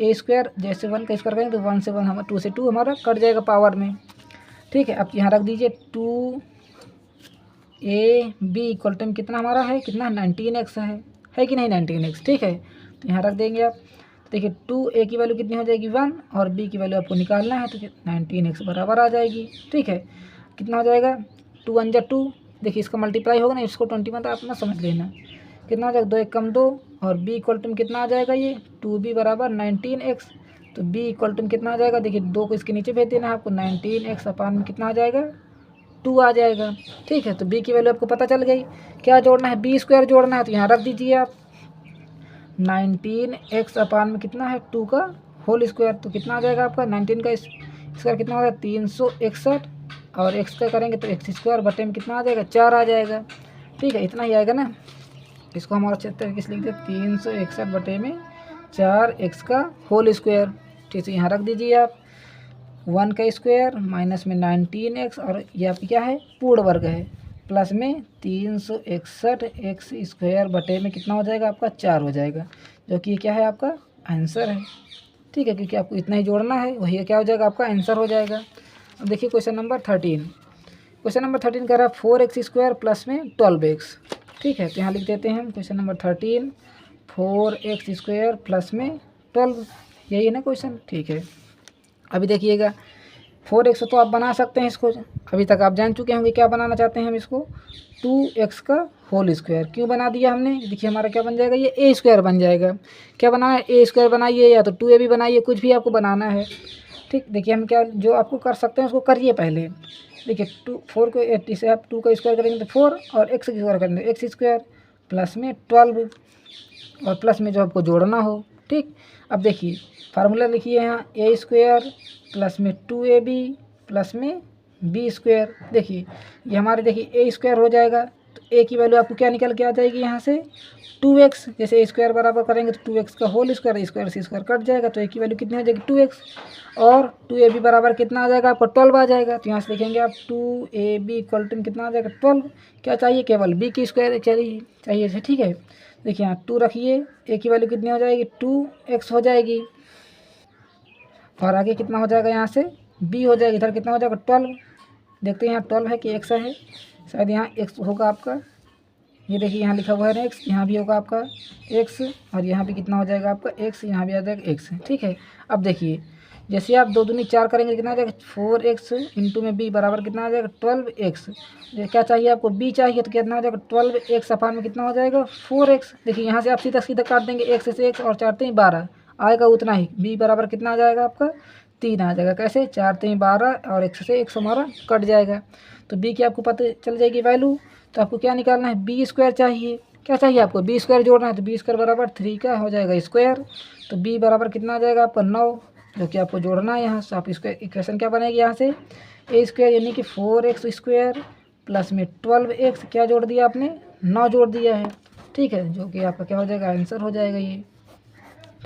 a² जैसे 1 का स्क्वायर करेंगे तो 1 से 1 हमारा 2 से 2 हमारा कट जाएगा पावर में। ठीक है, अब यहाँ रख दीजिए 2ab इक्वल टू कितना हमारा है, कितना 19x है कि नहीं 19x। ठीक है, तो यहाँ रख देंगे आप। देखिए 2a की वैल्यू कितनी हो जाएगी 1 और b की वैल्यू आपको निकालना है, तो 19x बराबर आ जाएगी। ठीक है, कितना हो जाएगा 2 × 1 = 2। देखिए इसका मल्टीप्लाई होगा ना, इसको 21 तो आप ना समझ लेना, कितना हो जाएगा 2 × 1 = 2, और b इक्वल टू कितना आ जाएगा, ये 2b बराबर 19x। तो b इक्वल टू कितना आ जाएगा, देखिए 2 को इसके नीचे भेज देना है आपको, 19x अपान में कितना आ जाएगा 2 आ जाएगा। ठीक है, तो b की वैल्यू आपको पता चल गई। क्या जोड़ना है, b² जोड़ना है, तो यहाँ रख दीजिए आप 19x अपान में कितना है 2 का होल स्क्वायर। तो कितना आ जाएगा आपका 19 का स्क्वायर कितना होगा 361, और x का करेंगे तो x² बटे में कितना आ जाएगा 4 आ जाएगा। ठीक है, इतना ही आएगा ना। इसको हम और अच्छे तरीके से लिख दे 361 बटे में 4x का होल स्क्वायर। ठीक है, यहाँ रख दीजिए आप 1 का स्क्वायर माइनस में 19x, और ये आपकी क्या है पूर्ण वर्ग है, प्लस में 361x² बटे में कितना हो जाएगा आपका 4 हो जाएगा, जो कि क्या है आपका आंसर है। ठीक है, क्योंकि आपको इतना ही जोड़ना है, वही क्या हो जाएगा आपका आंसर हो जाएगा। अब देखिए क्वेश्चन नंबर 13। क्वेश्चन नंबर 13 कह रहा है 4x² प्लस में 12x। ठीक है, तो यहाँ लिख देते हैं हम क्वेश्चन नंबर 13 4x² प्लस में 12, यही है ना क्वेश्चन। ठीक है, अभी देखिएगा 4x तो आप बना सकते हैं इसको, अभी तक आप जान चुके होंगे क्या बनाना चाहते हैं हम इसको 2x का होल स्क्वायर। क्यों बना दिया हमने, देखिए हमारा क्या बन जाएगा, ये a² बन जाएगा। क्या बनाना है, a² बनाइए या तो 2ab बनाइए, कुछ भी आपको बनाना है। ठीक, देखिए हम क्या जो आपको कर सकते हैं उसको करिए पहले। देखिए 4 को 80 से आप 2 का स्क्वायर करेंगे तो 4, और x का स्क्वायर करेंगे तो x² प्लस में 12, और प्लस में जो आपको जोड़ना हो। ठीक, अब देखिए फार्मूला लिखिए यहाँ a² प्लस में 2ab प्लस में बी स्क्वायर। देखिए ये हमारे देखिए ए स्क्वायर हो जाएगा, तो ए की वैल्यू आपको क्या निकल के आ जाएगी यहाँ से 2x। जैसे ए स्क्वायर बराबर करेंगे तो 2x का होल स्क्वायर, स्क्वायर से स्क्वायर कट जाएगा, तो ए की वैल्यू कितनी हो जाएगी 2x। और 2ab बराबर कितना आ जाएगा आपका 12 आ जाएगा। तो यहाँ से लिखेंगे आप 2ab इक्वल टू कितना आ जाएगा 12। क्या चाहिए, केवल b की स्क्वायर चाहिए, ठीक है। देखिए यहाँ 2 रखिए, ए की वैल्यू कितनी हो जाएगी 2x हो जाएगी, और आगे कितना हो जाएगा यहाँ से b हो जाएगी, इधर कितना हो जाएगा 12। देखते हैं यहाँ 12 है कि x है, शायद यहाँ x होगा आपका। ये देखिए यहाँ लिखा हुआ है x, यहाँ भी होगा आपका x, और यहाँ भी कितना हो जाएगा आपका x, यहाँ भी आ जाएगा x, ठीक है। अब देखिए जैसे आप 2 दूनी 4 करेंगे कितना आ जाएगा 4x इंटू में b बराबर कितना आ जाएगा 12x। क्या चाहिए आपको b चाहिए, तो कितना हो जाएगा 12x अपान में कितना हो जाएगा 4x। देखिए यहाँ से आप सीधा सीधा काट देंगे, x से x और 4 3 12 आएगा उतना ही। b बराबर कितना आ जाएगा आपका 3 आ जाएगा। कैसे, 4 3 12 और x से x हमारा कट जाएगा, तो b की आपको पता चल जाएगी वैल्यू। तो आपको क्या निकालना है, बी स्क्वायर चाहिए। क्या चाहिए आपको, बी स्क्वायर जोड़ना है, तो बी स्क्वायर बराबर 3 का हो जाएगा स्क्वायर। तो बी बराबर कितना आ जाएगा आपका 9, जो कि आपको जोड़ना है यहाँ से। आप इसका इक्वेशन क्या बनेगी यहाँ से, ए स्क्वायर यानी कि 4x स्क्वायर प्लस में 12x क्या जोड़ दिया आपने 9 जोड़ दिया है, ठीक है, जो कि आपका क्या हो जाएगा आंसर हो जाएगा ये,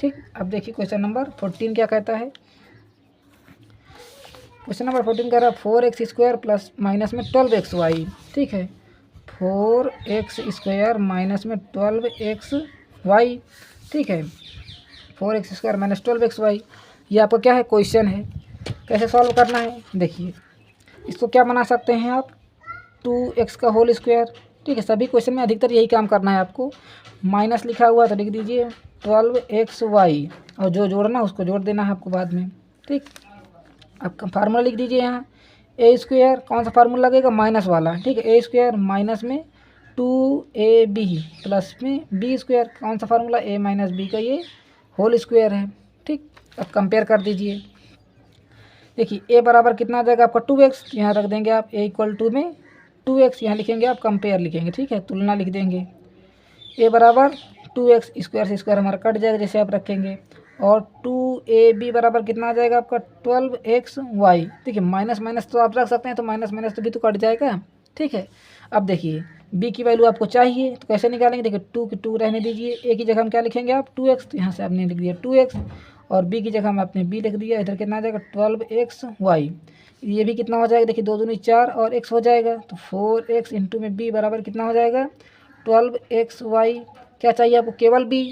ठीक। अब देखिए क्वेश्चन नंबर 14 क्या कहता है। क्वेश्चन नंबर 14 कह रहा है 4x स्क्वायर प्लस माइनस में 12xy, ठीक है। 4x स्क्वायर माइनस में 12xy, ठीक है। 4x स्क्वायर माइनस 12xy, ये आपका क्या है क्वेश्चन है। कैसे सॉल्व करना है, देखिए इसको क्या बना सकते हैं आप 2x का होल स्क्वायर, ठीक है। सभी क्वेश्चन में अधिकतर यही काम करना है आपको। माइनस लिखा हुआ तो लिख दीजिए 12xy, और जो जोड़ना उसको जोड़ देना है आपको बाद में, ठीक। आपका फार्मूला लिख दीजिए यहाँ, ए स्क्वायर कौन सा फार्मूला लगेगा माइनस वाला, ठीक है। ए स्क्वायर माइनस में 2ab प्लस में बी स्क्वायर, कौन सा फार्मूला ए माइनस बी का ये होल स्क्वायर है, ठीक। अब कंपेयर कर दीजिए। देखिए ए बराबर कितना आ जाएगा आपका 2x, यहाँ रख देंगे आप ए इक्वल टू में 2x, यहाँ लिखेंगे आप कंपेयर लिखेंगे, ठीक है, तुलना लिख देंगे। ए बराबर 2x, स्क्वायर से स्क्वायर हमारा कट जाएगा जैसे आप रखेंगे, और 2ab बराबर कितना आ जाएगा आपका 12xy। देखिए माइनस माइनस तो आप रख सकते हैं, तो माइनस माइनस तो भी तो कट जाएगा, ठीक है। अब देखिए b की वैल्यू आपको चाहिए तो कैसे निकालेंगे, देखिए 2 की 2 रहने दीजिए, a की जगह हम क्या लिखेंगे आप 2x, तो यहाँ से आपने लिख दिया 2x, और b की जगह हम आपने b लिख दिया, इधर कितना आ जाएगा 12xy। ये भी कितना हो जाएगा, देखिए 2 दूनी 4 और x हो जाएगा, तो 4x इंटू में b बराबर कितना हो जाएगा 12xy। क्या चाहिए आपको, केवल b,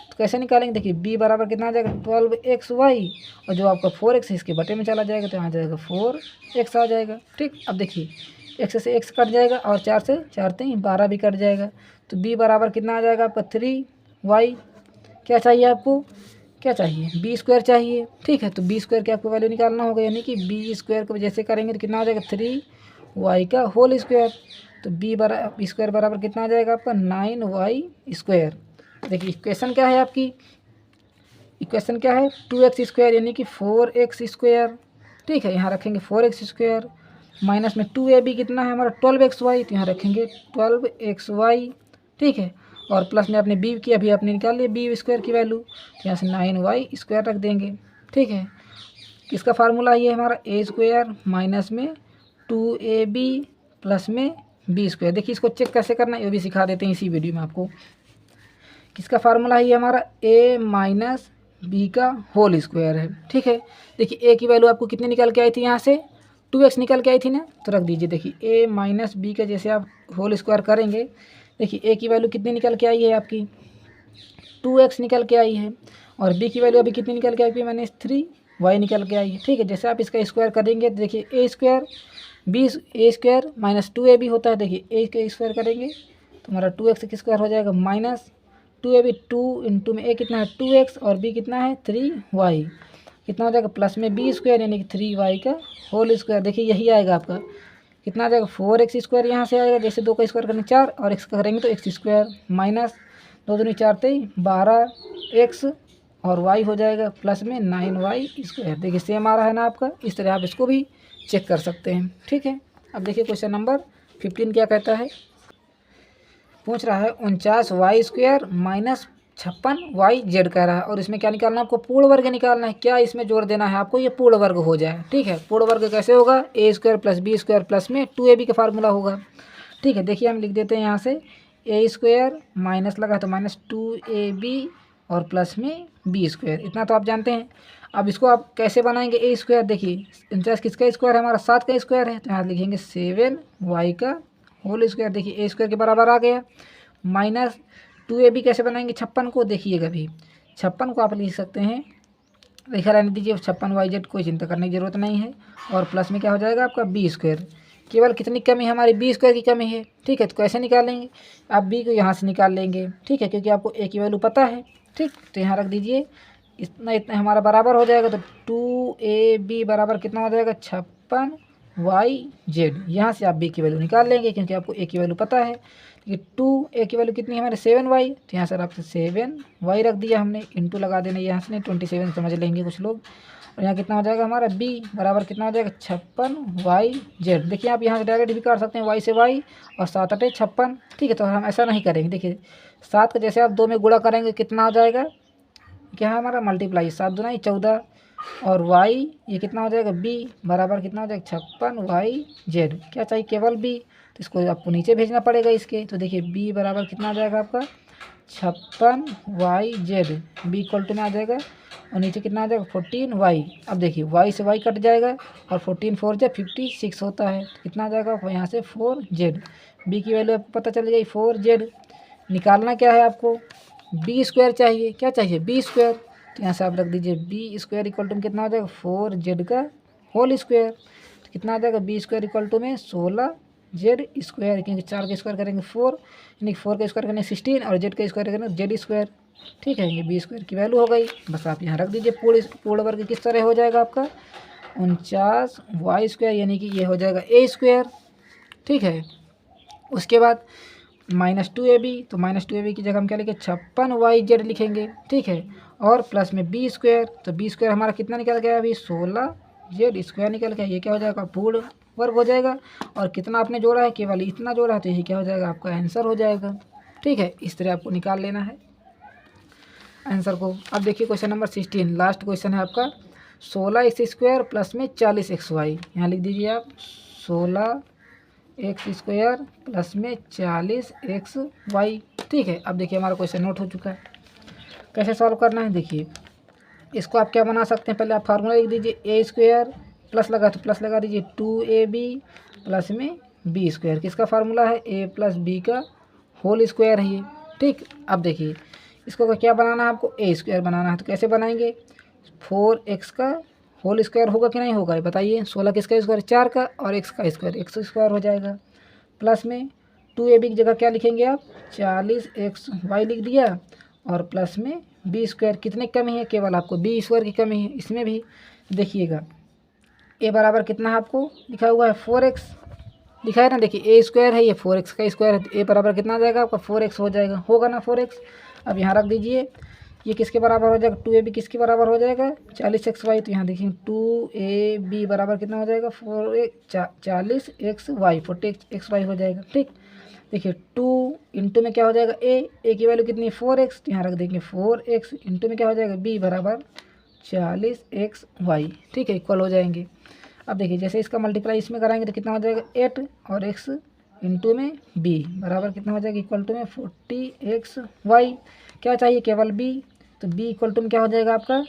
तो कैसे निकालेंगे, देखिए b बराबर कितना आ जाएगा 12xy, और जो आपका 4x है इसके बटे में चला जाएगा, तो यहाँ आ जाएगा 4x आ जाएगा, ठीक। अब देखिए x से x कट जाएगा, और 4 से 4 3 12 भी कट जाएगा, तो b बराबर कितना आ जाएगा आपका 3y। क्या चाहिए आपको, क्या चाहिए बी स्क्वायर चाहिए, ठीक है। तो बी स्क्वायर की आपको वैल्यू निकालना होगा, यानी कि बी स्क्वायर को जैसे करेंगे तो कितना हो जाएगा 3y का होल स्क्वायर। तो बी स्क्वायर बराबर कितना आ जाएगा आपका 9y स्क्वायर। देखिए इक्वेशन क्या है आपकी, इक्वेशन क्या है 2x स्क्वायर यानी कि 4x स्क्वायर, ठीक है। यहाँ रखेंगे 4x स्क्वायर माइनस में 2ab कितना है हमारा 12xy, तो यहाँ रखेंगे 12xy, ठीक है। और प्लस में अपने b की अभी आपने निकाल लिया b स्क्वायर की वैल्यू, तो यहाँ से 9y स्क्वायर रख देंगे, ठीक है। इसका फार्मूला ये हमारा a स्क्वायर माइनस में 2ab प्लस में b स्क्वायर। देखिए इसको चेक कैसे करना है ये भी सिखा देते हैं इसी वीडियो में आपको। किसका फार्मूला है ये हमारा a माइनस बी का होल स्क्वायर है, ठीक है। देखिए a की वैल्यू आपको कितनी निकल के आई थी, यहाँ से 2x निकल के आई थी ना, तो रख दीजिए। देखिए a माइनस बी का जैसे आप होल स्क्वायर करेंगे, देखिए a की वैल्यू कितनी निकल के आई है आपकी 2x निकल के आई है, और b की वैल्यू अभी कितनी निकल के आई है माइनस 3y निकल के आई है, ठीक है। जैसे आप इसका स्क्वायर करेंगे तो देखिए a square a square minus 2ab होता है, देखिए a का स्क्वायर करेंगे तो हमारा 2x का स्क्वायर हो जाएगा माइनस 2ab, 2 इंटू में a कितना है 2x और b कितना है 3y, कितना हो जाएगा प्लस में b स्क्वायर यानी कि 3y का होल स्क्वायर। देखिए यही आएगा आपका, कितना आ जाएगा 4x स्क्वायर, यहाँ से आएगा जैसे 2 का स्क्वायर करेंगे 4 और x का करेंगे तो x स्क्वायर माइनस 2 दूनी 4 3 12x और y हो जाएगा प्लस में 9y स्क्वायर। देखिए सेम आ रहा है ना आपका, इस तरह आप इसको भी चेक कर सकते हैं, ठीक है। अब देखिए क्वेश्चन नंबर 15 क्या कहता है, पूछ रहा है 49y स्क्वायर माइनस 56YZ कह रहा है। और इसमें क्या निकालना है आपको, पूर्ण वर्ग निकालना है। क्या इसमें जोड़ देना है आपको, ये पूर्ण वर्ग हो जाए। ठीक है, पूर्ण वर्ग कैसे होगा, A² + B² प्लस में 2AB का फार्मूला होगा। ठीक है, देखिए हम लिख देते हैं यहाँ से A² माइनस लगा तो -2AB और प्लस में B², इतना तो आप जानते हैं। अब इसको आप कैसे बनाएंगे, A², देखिए 49 किसका स्क्वायर है, हमारा 7 का स्क्वायर है, तो यहाँ लिखेंगे 7Y का होल स्क्वायर। देखिए A² के बराबर आ गया, माइनस 2AB कैसे बनाएंगे 56 को, देखिएगा अभी 56 को आप लिख सकते हैं, लिखा रहने दीजिए 56YZ, कोई चिंता करने की जरूरत नहीं है। और प्लस में क्या हो जाएगा आपका B², केवल कितनी कमी है हमारी, B² की कमी है। ठीक है, तो कैसे निकालेंगे, आप B को यहाँ से निकाल लेंगे। ठीक है, क्योंकि आपको A की वैल्यू पता है। ठीक, तो यहाँ रख दीजिए, इतना इतना हमारा बराबर हो जाएगा, तो 2AB बराबर कितना हो जाएगा 56YZ। यहाँ से आप B की वैल्यू निकाल लेंगे, क्योंकि आपको A की वैल्यू पता है। कि 2A की वैल्यू कितनी है हमारे 7Y, तो यहाँ सर आपसे 7Y रख दिया हमने, इंटू लगा देना यहाँ से, नहीं 27 समझ लेंगे कुछ लोग। और यहाँ कितना हो जाएगा हमारा B बराबर कितना हो जाएगा 56YZ। देखिए आप यहाँ से डायरेक्ट भी कर सकते हैं, Y से Y और 7 8 56। ठीक है, तो हम ऐसा नहीं करेंगे। देखिए 7 का जैसे आप 2 में गुणा करेंगे कितना हो जाएगा, क्या है हमारा मल्टीप्लाई, 7 दूना 14, और Y ये कितना हो जाएगा B बराबर कितना हो जाएगा 56YZ। क्या चाहिए, केवल B, तो इसको आपको नीचे भेजना पड़ेगा इसके। तो देखिए B बराबर कितना आ जाएगा आपका 56YZ, B इक्वल टू में आ जाएगा, और नीचे कितना आ जाएगा 14Y। अब देखिए Y से Y कट जाएगा, और 14 4 जा 56 होता है, तो कितना आ जाएगा यहाँ से 4Z। B की वैल्यू आपको पता चल जाएगी 4Z। निकालना क्या है आपको, B² चाहिए, क्या चाहिए B², तो यहाँ से आप रख दीजिए B² इक्वल टू में कितना हो जाएगा 4Z का होल स्क्वायर। तो कितना आ जाएगा B² इक्वल टू में 16Z स्क्वायर, क्योंकि 4 का स्क्वायर करेंगे 4, यानी 4 का स्क्वायर करेंगे 16, और Z का स्क्वायर करेंगे Z²। ठीक है, ये B² की वैल्यू हो गई। बस आप यहाँ रख दीजिए, पूर्ण वर्ग किस तरह हो जाएगा आपका 49Y², यानी कि ये हो जाएगा A²। ठीक है, उसके बाद -2AB, तो -2AB की जगह हम क्या लिखें 56YZ लिखेंगे। ठीक है, और प्लस में B², तो B² हमारा कितना निकल गया अभी 16Z² निकल गया। ये क्या हो जाएगा पूर्ण वर्ग हो जाएगा। और कितना आपने जोड़ा है, केवल इतना जोड़ा है, तो ये क्या हो जाएगा आपका आंसर हो जाएगा। ठीक है, इस तरह आपको निकाल लेना है आंसर को। अब देखिए क्वेश्चन नंबर 16, लास्ट क्वेश्चन है आपका, 16x² प्लस में 40xy। यहाँ लिख दीजिए आप 16x² प्लस में 40xy। ठीक है, अब देखिए हमारा क्वेश्चन नोट हो चुका है। कैसे सॉल्व करना है, देखिए इसको आप क्या बना सकते हैं, पहले आप फार्मूला लिख दीजिए A² प्लस लगा तो प्लस लगा दीजिए 2AB प्लस में B²। किसका फार्मूला है, A + B का होल स्क्वायर है ये। ठीक, अब देखिए इसको क्या बनाना है आपको, A² बनाना है। तो कैसे बनाएंगे, 4x का होल स्क्वायर होगा कि नहीं होगा, बताइए। 16 किसका स्क्वायर 4 का, और x का स्क्वायर x² हो जाएगा, प्लस में 2AB की जगह क्या लिखेंगे आप 40xy लिख दिया, और प्लस में B² कितने की कमी है, केवल आपको B² की कमी है। इसमें भी देखिएगा A बराबर कितना है आपको लिखा हुआ है 4x लिखा है ना, देखिए A² है, ये 4x का स्क्वायर है, तो A बराबर कितना आ जाएगा आपका 4x हो जाएगा, होगा ना 4x। अब यहाँ रख दीजिए, ये किसके बराबर हो जाएगा 2AB किसके बराबर हो जाएगा 40xy। तो यहाँ देखिए 2AB बराबर कितना हो जाएगा 40xy 40xy हो जाएगा। ठीक, देखिए 2 इंटू में क्या हो जाएगा A की वैल्यू कितनी 4x, तो यहाँ रख देंगे 4x इंटू में क्या हो जाएगा B बराबर 40xy। ठीक है, इक्वल हो जाएंगे। अब देखिए जैसे इसका मल्टीप्लाई इसमें कराएंगे तो कितना हो जाएगा 8, और x इंटू में B बराबर कितना हो जाएगा इक्वल टू में 40xy। क्या चाहिए, केवल B, तो B इक्वल टू में क्या हो जाएगा आपका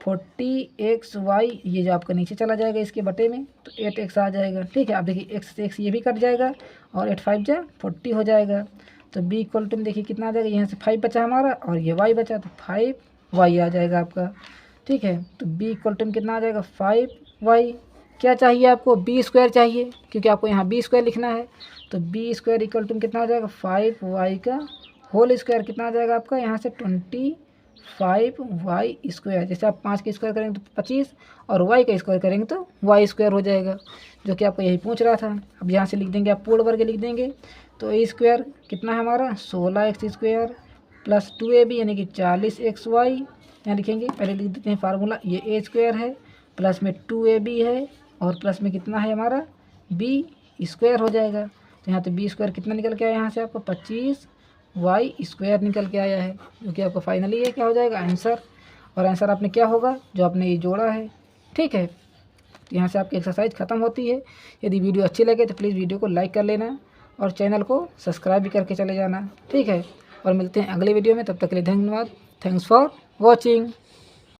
40xy। ये जो आपका नीचे चला जाएगा इसके बटे में, तो 8x आ जाएगा। ठीक है, अब देखिए x से x ये भी कट जाएगा, और 8 5 जा 40 हो जाएगा। तो B इक्वल टू में देखिए कितना आ जाएगा, यहाँ से 5 बचा हमारा, और ये y बचा, तो 5y आ जाएगा आपका। ठीक है, तो B इक्वल टू में कितना आ जाएगा 5y। क्या चाहिए आपको, B² चाहिए, क्योंकि आपको यहाँ B² लिखना है। तो B² इक्वल टू में कितना हो जाएगा 5y का होल स्क्वायर, कितना आ जाएगा आपका यहाँ से 25y²। जैसे आप 5 का स्क्वायर करेंगे तो 25, और y का स्क्वायर करेंगे तो y² हो जाएगा, जो कि आपको यही पूछ रहा था। अब यहाँ से लिख देंगे आप पूर्ण वर्ग लिख देंगे, तो A² कितना है हमारा 16x² प्लस 2AB यानी कि 40xy। यहाँ लिखेंगे, पहले लिख देते हैं फार्मूला, ये A² है प्लस में 2AB है, और प्लस में कितना है हमारा B² हो जाएगा। तो यहाँ तो B² कितना निकल के आया यहाँ से आपको 25 वाई स्क्वायर निकल के आया है, जो कि आपका फाइनली ये क्या हो जाएगा आंसर। और आंसर आपने क्या होगा जो आपने ये जोड़ा है, ठीक है। तो यहाँ से आपकी एक्सरसाइज ख़त्म होती है। यदि वीडियो अच्छी लगे तो प्लीज़ वीडियो को लाइक कर लेना और चैनल को सब्सक्राइब भी करके चले जाना, ठीक है। और मिलते हैं अगले वीडियो में, तब तक के लिए धन्यवाद। Thanks for watching.